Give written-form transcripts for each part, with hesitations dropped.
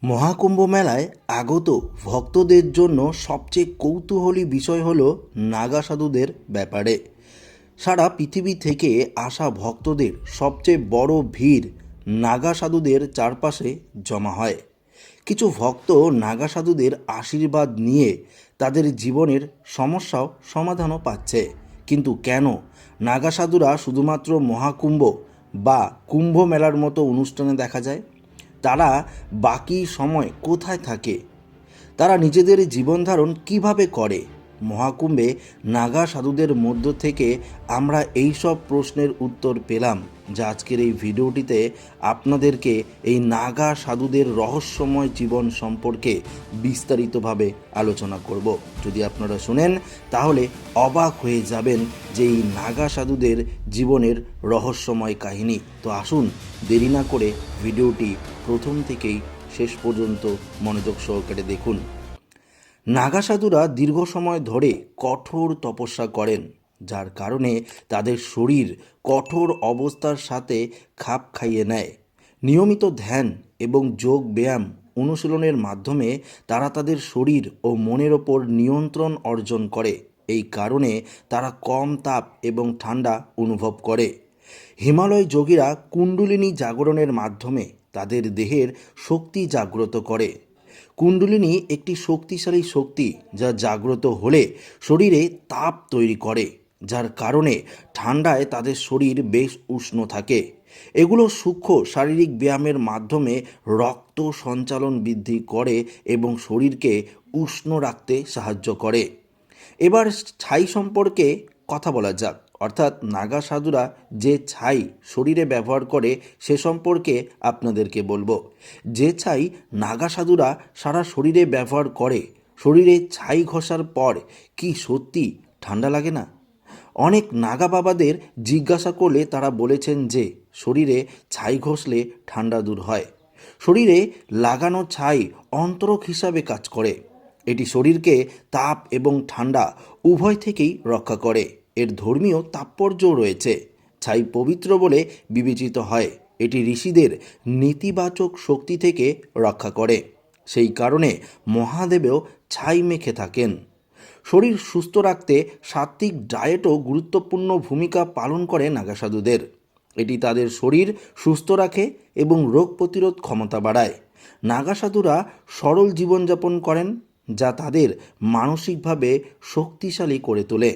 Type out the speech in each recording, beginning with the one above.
মহাকুম্ভ মেলায় আগত ভক্তদের জন্য সবচেয়ে কৌতূহলী বিষয় হলো নাগা সাধুদের ব্যাপারে। সারা পৃথিবী থেকে আসা ভক্তদের সবচেয়ে বড় ভিড় নাগা সাধুদের চারপাশে জমা হয়। কিছু ভক্ত নাগা সাধুদের আশীর্বাদ নিয়ে তাদের জীবনের সমস্যাও সমাধানও পাচ্ছে। কিন্তু কেন নাগা সাধুরা শুধুমাত্র মহাকুম্ভ বা কুম্ভ মেলার মতো অনুষ্ঠানে দেখা যায়? তারা বাকি সময় কোথায় থাকে? তারা নিজেদের জীবনধারণ কিভাবে করে? মহাকুম্ভে নাগা সাধুদের মধ্য থেকে আমরা এই সব প্রশ্নের উত্তর পেলাম, যা আজকের এই ভিডিওটিতে আপনাদেরকে এই নাগা সাধুদের রহস্যময় জীবন সম্পর্কে বিস্তারিতভাবে আলোচনা করব। যদি আপনারা শুনেন তাহলে অবাক হয়ে যাবেন যে এই নাগা সাধুদের জীবনের রহস্যময় কাহিনী। তো আসুন দেরি না করে ভিডিওটি প্রথম থেকেই শেষ পর্যন্ত মনোযোগ সহকারে দেখুন। নাগা সাধুরা দীর্ঘ সময় ধরে কঠোর তপস্যা করেন, যার কারণে তাদের শরীর কঠোর অবস্থার সাথে খাপ খাইয়ে নেয়। নিয়মিত ধ্যান এবং যোগ ব্যায়াম অনুশীলনের মাধ্যমে তারা তাদের শরীর ও মনের ওপর নিয়ন্ত্রণ অর্জন করে। এই কারণে তারা কম তাপ এবং ঠান্ডা অনুভব করে। হিমালয় যোগীরা কুণ্ডলিনী জাগরণের মাধ্যমে তাদের দেহের শক্তি জাগ্রত করে। কুণ্ডলিনী একটি শক্তিশালী শক্তি যা জাগ্রত হলে শরীরে তাপ তৈরি করে, যার কারণে ঠান্ডায় তাদের শরীর বেশ উষ্ণ থাকে। এগুলো সূক্ষ্ম শারীরিক ব্যায়ামের মাধ্যমে রক্ত সঞ্চালন বৃদ্ধি করে এবং শরীরকে উষ্ণ রাখতে সাহায্য করে। এবার ছাই সম্পর্কে কথা বলা যাক, অর্থাৎ নাগা সাধুরা যে ছাই শরীরে ব্যবহার করে সে সম্পর্কে আপনাদেরকে বলবো। যে ছাই নাগা সাধুরা সারা শরীরে ব্যবহার করে, শরীরে ছাই ঘষার পর কি সত্যি ঠান্ডা লাগে না? অনেক নাগা বাবাদের জিজ্ঞাসা করলে তারা বলেছেন যে শরীরে ছাই ঘষলে ঠান্ডা দূর হয়। শরীরে লাগানো ছাই অন্তরক হিসাবে কাজ করে। এটি শরীরকে তাপ এবং ঠান্ডা উভয় থেকেই রক্ষা করে। এর ধর্মীয় তাৎপর্যও রয়েছে। ছাই পবিত্র বলে বিবেচিত হয়। এটি ঋষিদের নেতিবাচক শক্তি থেকে রক্ষা করে। সেই কারণে মহাদেবেও ছাই মেখে থাকেন। শরীর সুস্থ রাখতে সাত্ত্বিক ডায়েটও গুরুত্বপূর্ণ ভূমিকা পালন করে নাগা সাধুদের। এটি তাদের শরীর সুস্থ রাখে এবং রোগ প্রতিরোধ ক্ষমতা বাড়ায়। নাগা সাধুরা সরল জীবনযাপন করেন, যা তাদের মানসিকভাবে শক্তিশালী করে তোলে।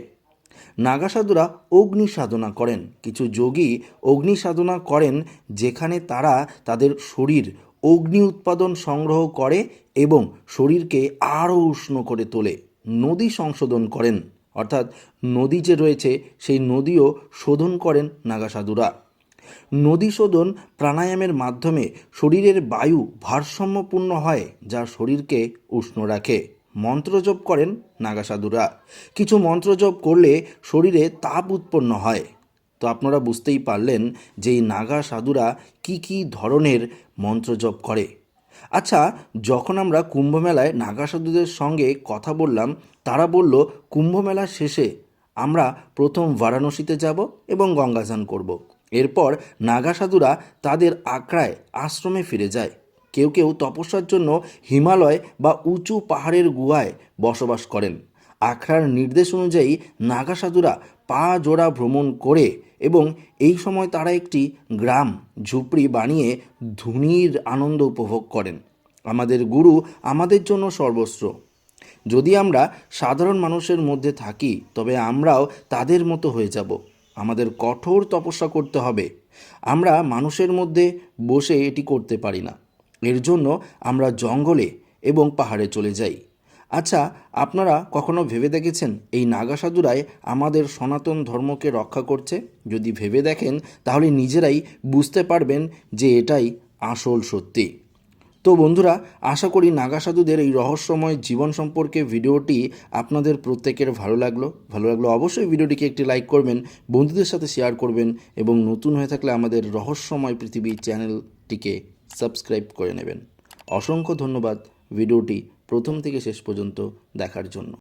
নাগা সাধুরা অগ্নি সাধনা করেন। কিছু যোগী অগ্নি সাধনা করেন, যেখানে তারা তাদের শরীর অগ্নি উৎপাদন সংগ্রহ করে এবং শরীরকে আরও উষ্ণ করে তোলে। নদী সংশোধন করেন, অর্থাৎ নদী যে রয়েছে সেই নদীও শোধন করেন নাগা সাধুরা। নদী শোধন প্রাণায়ামের মাধ্যমে শরীরের বায়ু ভারসাম্যপূর্ণ হয়, যা শরীরকে উষ্ণ রাখে। মন্ত্রজপ করেন নাগা সাধুরা। কিছু মন্ত্রজপ করলে শরীরে তাপ উৎপন্ন হয়। তো আপনারা বুঝতেই পারলেন যে এই নাগা সাধুরা কি ধরনের মন্ত্রজপ করে। আচ্ছা, যখন আমরা কুম্ভমেলায় নাগা সাধুদের সঙ্গে কথা বললাম, তারা বলল কুম্ভমেলার শেষে আমরা প্রথম বারাণসীতে যাব এবং গঙ্গা স্নান করব। এরপর নাগা সাধুরা তাদের আখড়ায় আশ্রমে ফিরে যায়। কেউ কেউ তপস্যার জন্য হিমালয় বা উঁচু পাহাড়ের গুহায় বসবাস করেন। আখড়ার নির্দেশ অনুযায়ী নাগা সাধুরা পা জোড়া ভ্রমণ করে এবং এই সময় তারা একটি গ্রাম ঝুপড়ি বানিয়ে ধুনির আনন্দ উপভোগ করেন। আমাদের গুরু আমাদের জন্য সর্বস্ব। যদি আমরা সাধারণ মানুষের মধ্যে থাকি, তবে আমরাও তাদের মতো হয়ে যাব। আমাদের কঠোর তপস্যা করতে হবে। আমরা মানুষের মধ্যে বসে এটি করতে পারি না। এর জন্য আমরা জঙ্গলে এবং পাহাড়ে চলে যাই। আচ্ছা, আপনারা কখনো ভেবে দেখেছেন এই নাগা সাধুরাই আমাদের সনাতন ধর্মকে রক্ষা করছে? যদি ভেবে দেখেন তাহলে নিজেরাই বুঝতে পারবেন যে এটাই আসল সত্যি। তো বন্ধুরা, আশা করি নাগা সাধুদের এই রহস্যময় জীবন সম্পর্কে ভিডিওটি আপনাদের প্রত্যেকের ভালো লাগলো অবশ্যই ভিডিওটিকে একটি লাইক করবেন, বন্ধুদের সাথে শেয়ার করবেন এবং নতুন হয়ে থাকলে আমাদের রহস্যময় পৃথিবী চ্যানেলটিকে সাবস্ক্রাইব করে নেবেন। অসংখ্য ধন্যবাদ ভিডিওটি প্রথম থেকে শেষ পর্যন্ত দেখার জন্য।